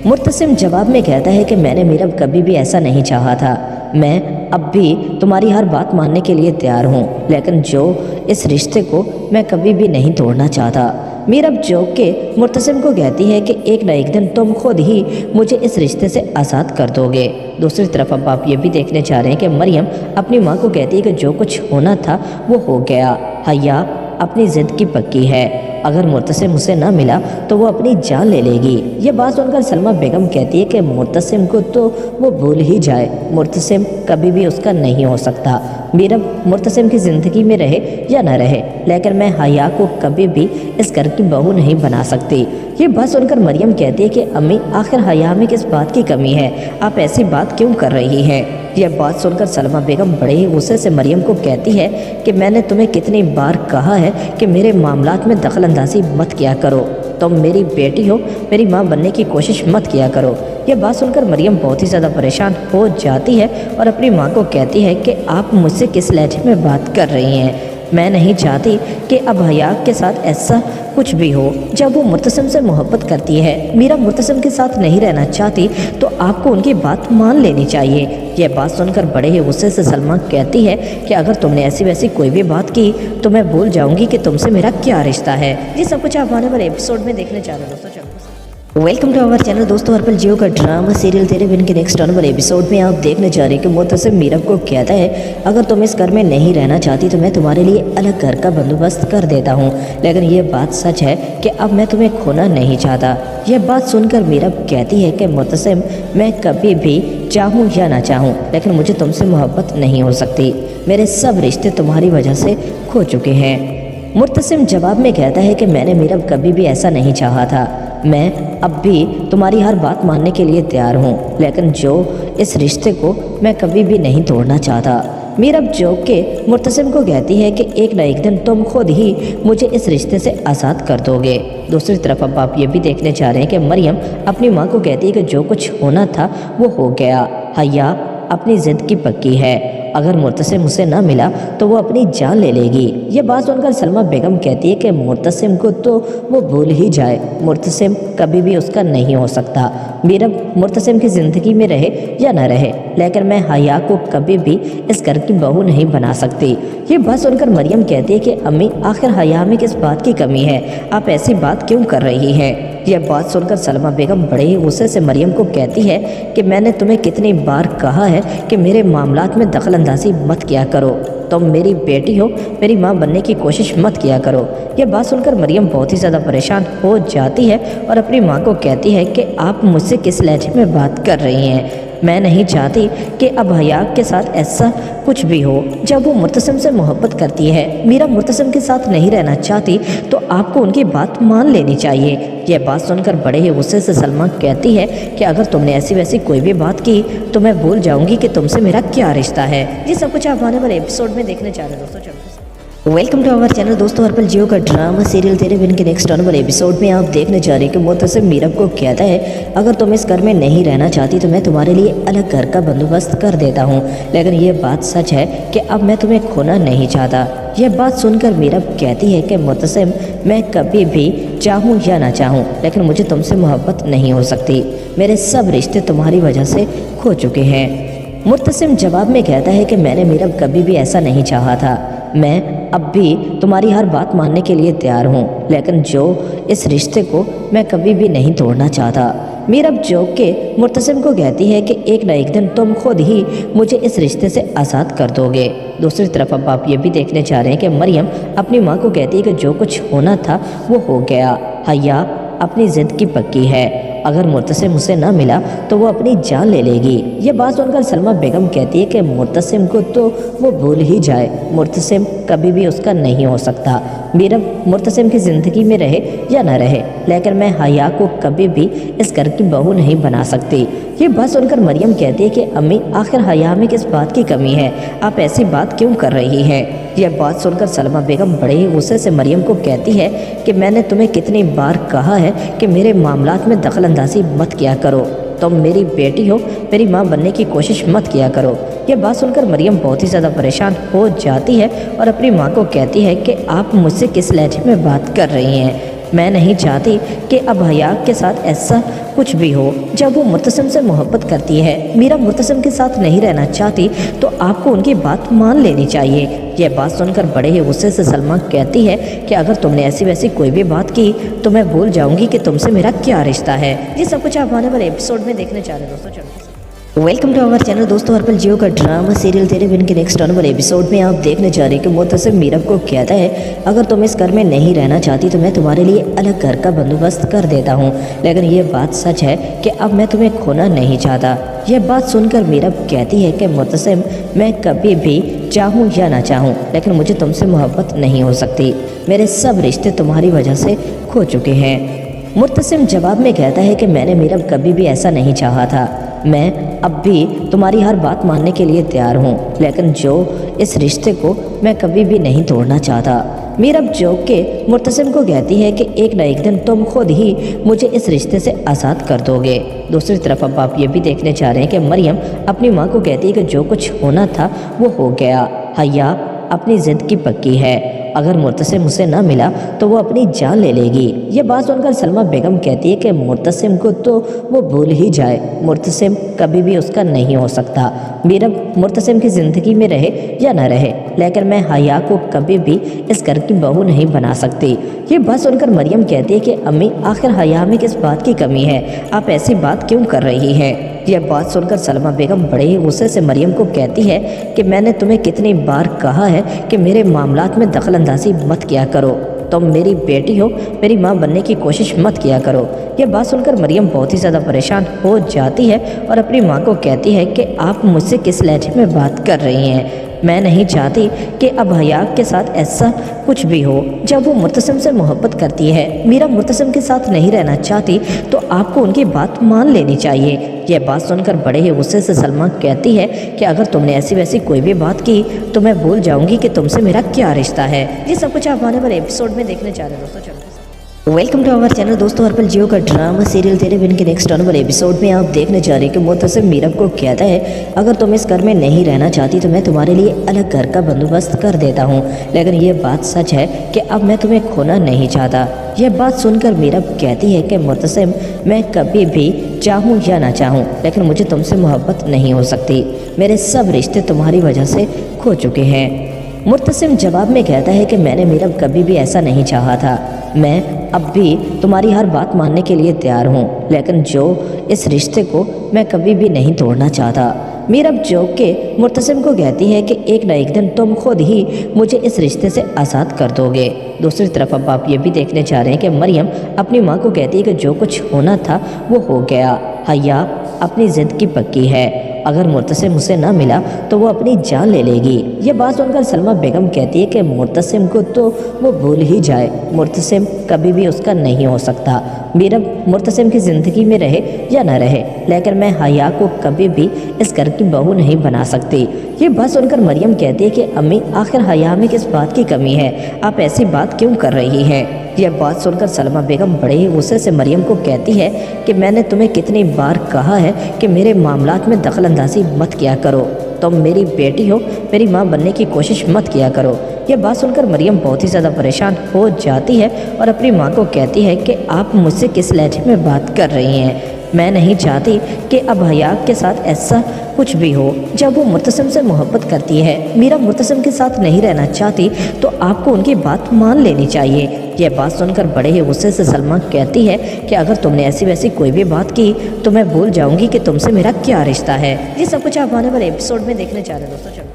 मुर्तसिम जवाब में कहता है कि मैंने मीरब कभी भी ऐसा नहीं चाहा था। मैं अब भी तुम्हारी हर बात मानने के लिए तैयार हूँ, लेकिन जो इस रिश्ते को मैं कभी भी नहीं तोड़ना चाहता। मीरब जो के मुर्तसिम को कहती है कि एक न एक दिन तुम खुद ही मुझे इस रिश्ते से आज़ाद कर दोगे। दूसरी तरफ अब आप ये भी देखने जा रहे हैं कि मरियम अपनी माँ को कहती है कि जो कुछ होना था वो हो गया। हया अपनी ज़िद की पक्की है, अगर मुर्तसिम उसे ना मिला तो वो अपनी जान ले लेगी। ये बात सुनकर सलमा बेगम कहती है कि मुर्तसिम को तो वो भूल ही जाए, मुर्तसिम कभी भी उसका नहीं हो सकता। मीरब मुर्तसिम की ज़िंदगी में रहे या न रहे, लेकिन मैं हया को कभी भी इस घर की बहू नहीं बना सकती। ये बात सुनकर मरियम कहती है कि अम्मी, आखिर हया में किस बात की कमी है, आप ऐसी बात क्यों कर रही हैं। यह बात सुनकर सलमा बेगम बड़े ही गुस्से से मरियम को कहती है कि मैंने तुम्हें कितनी बार कहा है कि मेरे मामलात में दखल अंदाजी मत किया करो, तुम मेरी बेटी हो, मेरी माँ बनने की कोशिश मत किया करो। यह बात सुनकर मरियम बहुत ही ज़्यादा परेशान हो जाती है और अपनी माँ को कहती है कि आप मुझसे किस लहजे में बात कर रही हैं। मैं नहीं चाहती कि अब हया के साथ ऐसा कुछ भी हो। जब वो मुर्तसिम से मोहब्बत करती है, मीरा मुर्तसिम के साथ नहीं रहना चाहती, तो आपको उनकी बात मान लेनी चाहिए। यह बात सुनकर बड़े ही गुस्से से सलमा कहती है कि अगर तुमने ऐसी वैसी कोई भी बात की तो मैं भूल जाऊंगी कि तुमसे मेरा क्या रिश्ता है। ये सब कुछ आप आने वाले एपिसोड में देखने जा रहे हैं दोस्तों। वेलकम टू आवर चैनल दोस्तों। हर पल जियो का ड्रामा सीरियल तेरे बिन के नेक्स्ट आने वाले एपिसोड में आप देखने जा रहे हैं कि मुर्तसिम मीरब को कहता है अगर तुम इस घर में नहीं रहना चाहती तो मैं तुम्हारे लिए अलग घर का बंदोबस्त कर देता हूँ, लेकिन ये बात सच है कि अब मैं तुम्हें खोना नहीं चाहता। यह बात सुनकर मीरब कहती है कि मुर्तसिम, मैं कभी भी चाहूँ या ना चाहूँ लेकिन मुझे तुमसे मोहब्बत नहीं हो सकती। मेरे सब रिश्ते तुम्हारी वजह से खो चुके हैं। मुर्तसिम जवाब में कहता है कि मैंने मीरब कभी भी ऐसा नहीं चाहा था। मैं अब भी तुम्हारी हर बात मानने के लिए तैयार हूँ, लेकिन जो इस रिश्ते को मैं कभी भी नहीं तोड़ना चाहता। मीरब जो के मुर्तसिम को कहती है कि एक न एक दिन तुम खुद ही मुझे इस रिश्ते से आज़ाद कर दोगे। दूसरी तरफ अब आप ये भी देखने जा रहे हैं कि मरियम अपनी माँ को कहती है कि जो कुछ होना था वो हो गया। हया अपनी ज़िद की पक्की है, अगर मुर्तसिम उसे न मिला तो वो अपनी जान ले लेगी। ये बात सुनकर सलमा बेगम कहती है कि मुर्तसिम को तो वो भूल ही जाए, मुर्तसिम कभी भी उसका नहीं हो सकता। मीरब मुर्तसिम की ज़िंदगी में रहे या न रहे, लेकिन मैं हया को कभी भी इस घर की बहू नहीं बना सकती। ये बात सुनकर मरियम कहती है कि अम्मी, आखिर हया में किस बात की कमी है, आप ऐसी बात क्यों कर रही हैं? यह बात सुनकर सलमा बेगम बड़े ही गुस्से से मरियम को कहती है कि मैंने तुम्हें कितनी बार कहा है कि मेरे मामलात में दखल अंदाजी मत किया करो, तुम मेरी बेटी हो, मेरी माँ बनने की कोशिश मत किया करो। यह बात सुनकर मरियम बहुत ही ज़्यादा परेशान हो जाती है और अपनी माँ को कहती है कि आप मुझसे किस लहजे में बात कर रही हैं। मैं नहीं चाहती कि अब हया के साथ ऐसा कुछ भी हो। जब वो मुर्तसिम से मोहब्बत करती है, मीरा मुर्तसिम के साथ नहीं रहना चाहती, तो आपको उनकी बात मान लेनी चाहिए। यह बात सुनकर बड़े ही गुस्से से सलमा कहती है कि अगर तुमने ऐसी वैसी कोई भी बात की तो मैं भूल जाऊंगी कि तुमसे मेरा क्या रिश्ता है। ये सब कुछ आप आने वाले एपिसोड में देखने जा रहे हैं दोस्तों। वेलकम टू आवर चैनल दोस्तों। हर पल जियो का ड्रामा सीरियल तेरे बिन के नेक्स्ट आने वाले एपिसोड में आप देखने जा रहे हैं कि मुर्तसिम मीरब को कहता है अगर तुम इस घर में नहीं रहना चाहती तो मैं तुम्हारे लिए अलग घर का बंदोबस्त कर देता हूँ, लेकिन ये बात सच है कि अब मैं तुम्हें खोना नहीं चाहता। यह बात सुनकर मीरब कहती है कि मुर्तसिम, मैं कभी भी चाहूँ या ना चाहूँ, लेकिन मुझे तुमसे मोहब्बत नहीं हो सकती। मेरे सब रिश्ते तुम्हारी वजह से खो चुके हैं। मुर्तसिम जवाब में कहता है कि मैंने मीरब कभी भी ऐसा नहीं चाहा था। मैं अब भी तुम्हारी हर बात मानने के लिए तैयार हूँ, लेकिन जो इस रिश्ते को मैं कभी भी नहीं तोड़ना चाहता। मीरब जोक के मुर्तसिम को कहती है कि एक न एक दिन तुम खुद ही मुझे इस रिश्ते से आज़ाद कर दोगे। दूसरी तरफ अब आप ये भी देखने जा रहे हैं कि मरियम अपनी माँ को कहती है कि जो कुछ होना था वो हो गया, हया अपनी ज़िद की पक्की है, अगर मुर्तसिम उसे न मिला तो वो अपनी जान ले लेगी। ये बात सुनकर सलमा बेगम कहती है कि मुर्तसिम को तो वो भूल ही जाए, मुर्तसिम कभी भी उसका नहीं हो सकता। मीरब मुर्तसिम की ज़िंदगी में रहे या न रहे, लेकिन मैं हया को कभी भी इस घर की बहू नहीं बना सकती। ये बात सुनकर मरियम कहती है कि अम्मी, आखिर हया में किस बात की कमी है, आप ऐसी बात क्यों कर रही हैं? यह बात सुनकर सलमा बेगम बड़े ही गुस्से से मरियम को कहती है कि मैंने तुम्हें कितनी बार कहा है कि मेरे मामलात में दखल अंदाजी मत किया करो, तुम मेरी बेटी हो, मेरी माँ बनने की कोशिश मत किया करो। यह बात सुनकर मरियम बहुत ही ज़्यादा परेशान हो जाती है और अपनी माँ को कहती है कि आप मुझसे किस लहजे में बात कर रही हैं। मैं नहीं चाहती कि अब हया के साथ ऐसा कुछ भी हो। जब वो मुर्तसिम से मोहब्बत करती है, मीरा मुर्तसिम के साथ नहीं रहना चाहती, तो आपको उनकी बात मान लेनी चाहिए। यह बात सुनकर बड़े ही गुस्से से सलमा कहती है कि अगर तुमने ऐसी वैसी कोई भी बात की तो मैं भूल जाऊंगी कि तुमसे मेरा क्या रिश्ता है। ये सब कुछ आप आने वाले एपिसोड में देखने जा रहे हैं दोस्तों। वेलकम टू आवर चैनल दोस्तों। हर पल जियो का ड्रामा सीरियल तेरे बिन के नेक्स्ट आने वाले एपिसोड में आप देखने जा रहे हैं कि मुर्तसिम मीरब को कहता है अगर तुम इस घर में नहीं रहना चाहती तो मैं तुम्हारे लिए अलग घर का बंदोबस्त कर देता हूँ, लेकिन ये बात सच है कि अब मैं तुम्हें खोना नहीं चाहता। यह बात सुनकर मीरब कहती है कि मुर्तसिम, मैं कभी भी चाहूँ या ना चाहूँ, लेकिन मुझे तुमसे मोहब्बत नहीं हो सकती। मेरे सब रिश्ते तुम्हारी वजह से खो चुके हैं। मुर्तसिम जवाब में कहता है कि मैंने मीरब कभी भी ऐसा नहीं चाहा था। मैं अब भी तुम्हारी हर बात मानने के लिए तैयार हूँ, लेकिन जो इस रिश्ते को मैं कभी भी नहीं तोड़ना चाहता। मीरब जोक के मुर्तसिम को कहती है कि एक न एक दिन तुम खुद ही मुझे इस रिश्ते से आज़ाद कर दोगे। दूसरी तरफ अब आप ये भी देखने जा रहे हैं कि मरियम अपनी माँ को कहती है कि जो कुछ होना था वो हो गया, हया अपनी ज़िद की पक्की है, अगर मुर्तसिम उसे न मिला तो वो अपनी जान ले लेगी। ये बात सुनकर सलमा बेगम कहती है कि मुर्तसिम को तो वो भूल ही जाए, मुर्तसिम कभी भी उसका नहीं हो सकता। मीरब मुर्तसिम की ज़िंदगी में रहे या न रहे, लेकिन मैं हया को कभी भी इस घर की बहू नहीं बना सकती। ये बात सुनकर मरियम कहती है कि अम्मी, आखिर हया में किस बात की कमी है, आप ऐसी बात क्यों कर रही हैं? यह बात सुनकर सलमा बेगम बड़े ही गुस्से से मरियम को कहती है कि मैंने तुम्हें कितनी बार कहा है कि मेरे मामलात में दखल अंदाजी मत किया करो, तुम मेरी बेटी हो, मेरी माँ बनने की कोशिश मत किया करो। यह बात सुनकर मरियम बहुत ही ज़्यादा परेशान हो जाती है और अपनी माँ को कहती है कि आप मुझसे किस लहजे में बात कर रही हैं। मैं नहीं चाहती कि अब हया के साथ ऐसा कुछ भी हो। जब वो मुर्तसिम से मोहब्बत करती है, मीरा मुर्तसिम के साथ नहीं रहना चाहती, तो आपको उनकी बात मान लेनी चाहिए। यह बात सुनकर बड़े ही गुस्से से सलमा कहती है कि अगर तुमने ऐसी वैसी कोई भी बात की तो मैं भूल जाऊंगी कि तुमसे मेरा क्या रिश्ता है। ये सब कुछ आप आने वाले एपिसोड में देखने जा रहे हैं दोस्तों। Welcome to our channel. दोस्तों हर पल जियो का ड्रामा सीरियल तेरे बिन के नेक्स्ट आने वाले एपिसोड में आप देखने जा रहे हैं कि मुतसिम मीरब को कहता है अगर तुम इस घर में नहीं रहना चाहती तो मैं तुम्हारे लिए अलग घर का बंदोबस्त कर देता हूँ, लेकिन ये बात सच है कि अब मैं तुम्हें खोना नहीं चाहता। यह बात सुनकर मीरब कहती है कि मुतसिम, मैं कभी भी चाहूँ या ना चाहूँ लेकिन मुझे तुमसे मोहब्बत नहीं हो सकती। मेरे सब रिश्ते तुम्हारी वजह से खो चुके हैं। मुतसिम जवाब में कहता है कि मैंने मीरब कभी भी ऐसा नहीं चाहा था। मैं अब भी तुम्हारी हर बात मानने के लिए तैयार हूँ, लेकिन जो इस रिश्ते को मैं कभी भी नहीं तोड़ना चाहता। मीरब जोक के मुतसिम को कहती है कि एक न एक दिन तुम खुद ही मुझे इस रिश्ते से आज़ाद कर दोगे। दूसरी तरफ अब आप ये भी देखने जा रहे हैं कि मरियम अपनी माँ को कहती है कि जो कुछ होना था वो हो गया। हया अपनी ज़िद की पक्की है, अगर मुतसिम उसे ना मिला तो वो अपनी जान ले लेगी। ये बात सुनकर सलमा बेगम कहती है कि मुतसिम को तो वो भूल ही जाए, मुतसिम कभी भी उसका नहीं हो सकता। मीरब मुतसिम की ज़िंदगी में रहे या न रहे, लेकिन मैं हया को कभी भी इस घर की बहू नहीं बना सकती। ये बात सुनकर मरियम कहती है कि अम्मी, आखिर हया में किस बात की कमी है? आप ऐसी बात क्यों कर रही हैं? यह बात सुनकर सलमा बेगम बड़े ही गुस्से से मरियम को कहती है कि मैंने तुम्हें कितनी बार कहा है कि मेरे मामलात में दखल अंदाजी मत किया करो। तुम मेरी बेटी हो, मेरी माँ बनने की कोशिश मत किया करो। यह बात सुनकर मरियम बहुत ही ज़्यादा परेशान हो जाती है और अपनी माँ को कहती है कि आप मुझसे किस लहजे में बात कर रही हैं? मैं नहीं चाहती कि अब हया के साथ ऐसा कुछ भी हो। जब वो मुतसिम से मोहब्बत करती है, मीरा मुतसिम के साथ नहीं रहना चाहती, तो आपको उनकी बात मान लेनी चाहिए। यह बात सुनकर बड़े ही गुस्से से सलमा कहती है कि अगर तुमने ऐसी वैसी कोई भी बात की तो मैं भूल जाऊंगी कि तुमसे मेरा क्या रिश्ता है। ये सब कुछ आप आने वाले एपिसोड में देखने जा रहे हैं दोस्तों।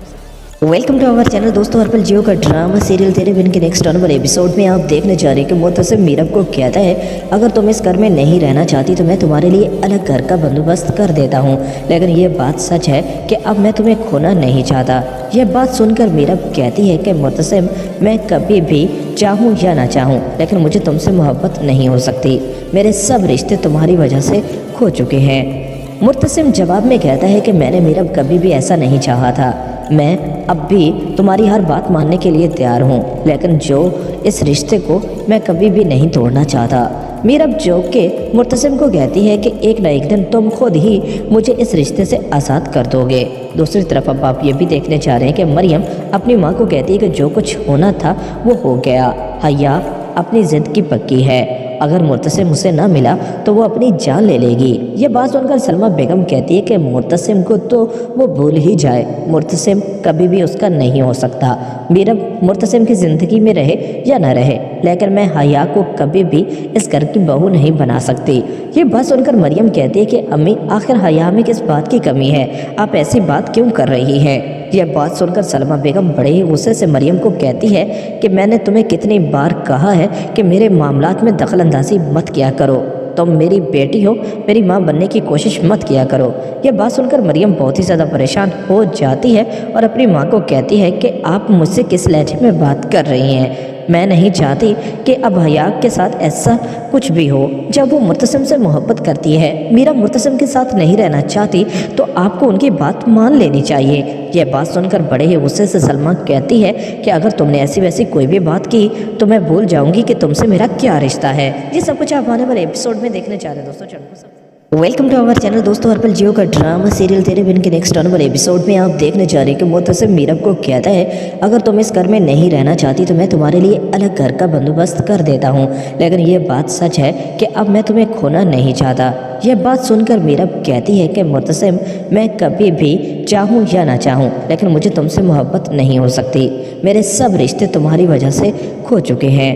Welcome to our channel. दोस्तों हर पल जियो का ड्रामा सीरियल तेरे बिन के नेक्स्ट आने वाले एपिसोड में आप देखने जा रहे हैं कि मुतसिम मीरब को कहता है अगर तुम इस घर में नहीं रहना चाहती तो मैं तुम्हारे लिए अलग घर का बंदोबस्त कर देता हूँ, लेकिन ये बात सच है कि अब मैं तुम्हें खोना नहीं चाहता। यह बात सुनकर मीरब कहती है कि मुतसिम, मैं कभी भी चाहूँ या ना चाहूँ लेकिन मुझे तुमसे मोहब्बत नहीं हो सकती। मेरे सब रिश्ते तुम्हारी वजह से खो चुके हैं। मुतसिम जवाब में कहता है कि मैंने मीरब कभी भी ऐसा नहीं चाहा था। मैं अब भी तुम्हारी हर बात मानने के लिए तैयार हूँ, लेकिन जो इस रिश्ते को मैं कभी भी नहीं तोड़ना चाहता। मीरब जोक के मुतसिम को कहती है कि एक न एक दिन तुम खुद ही मुझे इस रिश्ते से आज़ाद कर दोगे। दूसरी तरफ अब आप ये भी देखने जा रहे हैं कि मरियम अपनी माँ को कहती है कि जो कुछ होना था वो हो गया। हया अपनी ज़िद की पक्की है, अगर मुतसिम उसे ना मिला तो वो अपनी जान ले लेगी। ये बात सुनकर सलमा बेगम कहती है कि मुतसिम को तो वो भूल ही जाए, मुतसिम कभी भी उसका नहीं हो सकता। मीरब मुतसिम की ज़िंदगी में रहे या न रहे, लेकिन मैं हया को कभी भी इस घर की बहू नहीं बना सकती। ये बात सुनकर मरियम कहती है कि अम्मी, आखिर हया में किस बात की कमी है? आप ऐसी बात क्यों कर रही हैं? यह बात सुनकर सलमा बेगम बड़े ही गुस्से से मरियम को कहती है कि मैंने तुम्हें कितनी बार कहा है कि मेरे मामलात में दखल अंदाजी मत किया करो। तुम मेरी बेटी हो, मेरी माँ बनने की कोशिश मत किया करो। यह बात सुनकर मरियम बहुत ही ज़्यादा परेशान हो जाती है और अपनी माँ को कहती है कि आप मुझसे किस लहजे में बात कर रही हैं? मैं नहीं चाहती कि अब हया के साथ ऐसा कुछ भी हो। जब वो मुतसिम से मोहब्बत करती है, मीरा मुतसिम के साथ नहीं रहना चाहती, तो आपको उनकी बात मान लेनी चाहिए। यह बात सुनकर बड़े ही गुस्से से सलमा कहती है कि अगर तुमने ऐसी वैसी कोई भी बात की तो मैं भूल जाऊंगी कि तुमसे मेरा क्या रिश्ता है। ये सब कुछ आप आने वाले एपिसोड में देखने जा रहे हैं दोस्तों। Welcome to our channel. दोस्तों हर पल जियो का ड्रामा सीरियल तेरे बिन के नेक्स्ट आने वाले एपिसोड में आप देखने जा रहे हैं कि मुतसिम मीरब को कहता है अगर तुम इस घर में नहीं रहना चाहती तो मैं तुम्हारे लिए अलग घर का बंदोबस्त कर देता हूँ, लेकिन ये बात सच है कि अब मैं तुम्हें खोना नहीं चाहता। यह बात सुनकर मीरब कहती है कि मुतसिम, मैं कभी भी चाहूँ या ना चाहूँ लेकिन मुझे तुमसे मोहब्बत नहीं हो सकती। मेरे सब रिश्ते तुम्हारी वजह से खो चुके हैं।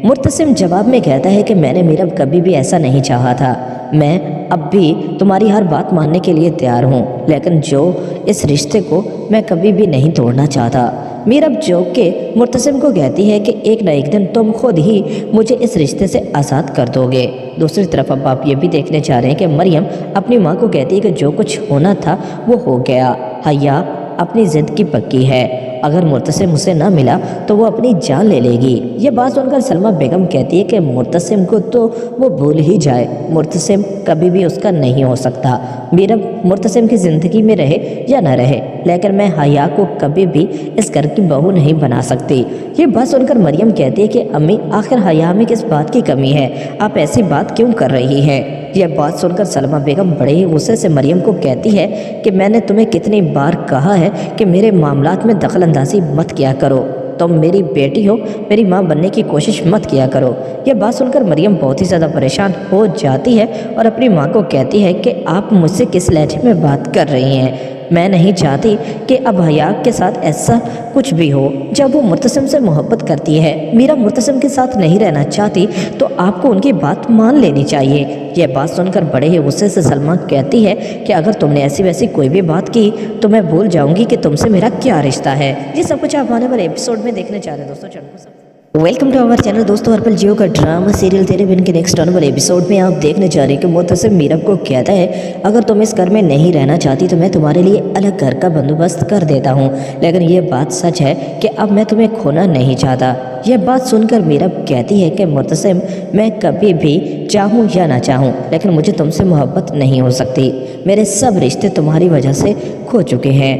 मुतसिम जवाब में कहता है कि मैंने मीरब कभी भी ऐसा नहीं चाहा था। मैं अब भी तुम्हारी हर बात मानने के लिए तैयार हूँ, लेकिन जो इस रिश्ते को मैं कभी भी नहीं तोड़ना चाहता। मीरब जोक के मुतसिम को कहती है कि एक न एक दिन तुम खुद ही मुझे इस रिश्ते से आज़ाद कर दोगे। दूसरी तरफ अब आप ये भी देखने जा रहे हैं कि मरियम अपनी माँ को कहती है कि जो कुछ होना था वो हो गया। हया अपनी ज़िद की पक्की है, अगर मुतसिम उसे ना मिला तो वो अपनी जान ले लेगी। ये बात सुनकर सलमा बेगम कहती है कि मुतसिम को तो वो भूल ही जाए, मुतसिम कभी भी उसका नहीं हो सकता। मीरब मुतसिम की ज़िंदगी में रहे या न रहे, लेकिन मैं हया को कभी भी इस घर की बहू नहीं बना सकती। ये बात सुनकर मरियम कहती है कि अम्मी, आखिर हया में किस बात की कमी है? आप ऐसी बात क्यों कर रही हैं? यह बात सुनकर सलमा बेगम बड़े ही गुस्से से मरियम को कहती है कि मैंने तुम्हें कितनी बार कहा है कि मेरे मामलात में दखल अंदाजी मत किया करो। तुम मेरी बेटी हो, मेरी माँ बनने की कोशिश मत किया करो। यह बात सुनकर मरियम बहुत ही ज़्यादा परेशान हो जाती है और अपनी माँ को कहती है कि आप मुझसे किस लहजे में बात कर रही हैं? मैं नहीं चाहती कि अब हया के साथ ऐसा कुछ भी हो। जब वो मुर्तसिम से मोहब्बत करती है, मीरा मुर्तसिम के साथ नहीं रहना चाहती, तो आपको उनकी बात मान लेनी चाहिए। यह बात सुनकर बड़े ही गुस्से से सलमा कहती है कि अगर तुमने ऐसी वैसी कोई भी बात की तो मैं भूल जाऊंगी कि तुमसे मेरा क्या रिश्ता है। ये सब कुछ आप आने वाले एपिसोड में देखने चाह रहे हैं दोस्तों। चैनल को वेलकम टू आवर चैनल दोस्तों। हर्पल जियो का ड्रामा सीरियल तेरे बिन के नेक्स्ट आने वाले एपिसोड में आप देखने जा रहे हैं कि मुर्तसिम मीरब को कहता है, अगर तुम इस घर में नहीं रहना चाहती तो मैं तुम्हारे लिए अलग घर का बंदोबस्त कर देता हूँ। लेकिन ये बात सच है कि अब मैं तुम्हें खोना नहीं चाहता। यह बात सुनकर मीरब कहती है कि मुर्तसिम, मैं कभी भी चाहूँ या ना चाहूँ, लेकिन मुझे तुमसे मोहब्बत नहीं हो सकती। मेरे सब रिश्ते तुम्हारी वजह से खो चुके हैं।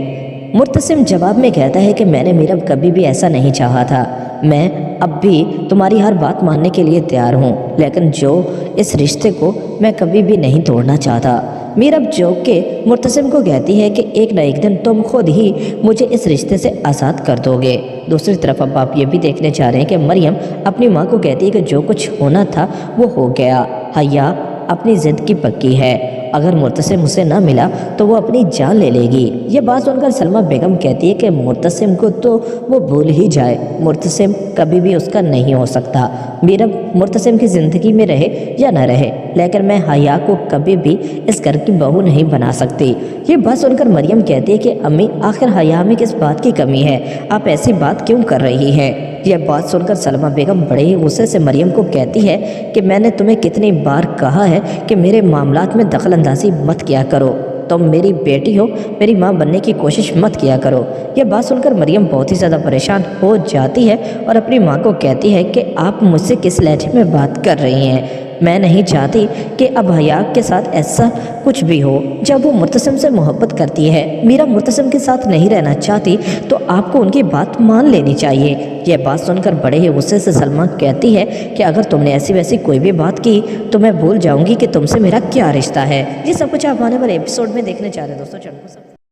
मुर्तसिम जवाब में कहता है कि मैंने मीरब कभी भी ऐसा नहीं चाहा था। मैं अब भी तुम्हारी हर बात मानने के लिए तैयार हूँ, लेकिन जो इस रिश्ते को मैं कभी भी नहीं तोड़ना चाहता। मीरब जो के मुर्तसिम को कहती है कि एक न एक दिन तुम खुद ही मुझे इस रिश्ते से आज़ाद कर दोगे। दूसरी तरफ अब आप ये भी देखने जा रहे हैं कि मरियम अपनी माँ को कहती है कि जो कुछ होना था वो हो गया। हया अपनी ज़िद की पक्की है, अगर मुर्तसिम उसे ना मिला तो वो अपनी जान ले लेगी। ये बात सुनकर सलमा बेगम कहती है कि मुर्तसिम को तो वो भूल ही जाए, मुर्तसिम कभी भी उसका नहीं हो सकता। मीरब मुर्तसिम की ज़िंदगी में रहे या न रहे, लेकिन मैं हया को कभी भी इस घर की बहू नहीं बना सकती। ये बात सुनकर मरियम कहती है कि अम्मी, आखिर हया में किस बात की कमी है? आप ऐसी बात क्यों कर रही हैं? यह बात सुनकर सलमा बेगम बड़े ही गुस्से से मरियम को कहती है कि मैंने तुम्हें कितनी बार कहा है कि मेरे मामलात में दखल अंदाजी मत किया करो। तुम मेरी बेटी हो, मेरी माँ बनने की कोशिश मत किया करो। यह बात सुनकर मरियम बहुत ही ज़्यादा परेशान हो जाती है और अपनी माँ को कहती है कि आप मुझसे किस लहजे में बात कर रही हैं? मैं नहीं चाहती कि अब हया के साथ ऐसा कुछ भी हो। जब वो मुर्तसिम से मोहब्बत करती है, मीरा मुर्तसिम के साथ नहीं रहना चाहती, तो आपको उनकी बात मान लेनी चाहिए। यह बात सुनकर बड़े ही गुस्से से सलमा कहती है कि अगर तुमने ऐसी वैसी कोई भी बात की तो मैं भूल जाऊंगी कि तुमसे मेरा क्या रिश्ता है। ये सब कुछ आप आने वाले एपिसोड में देखने चाह रहे हैं दोस्तों। चैनल को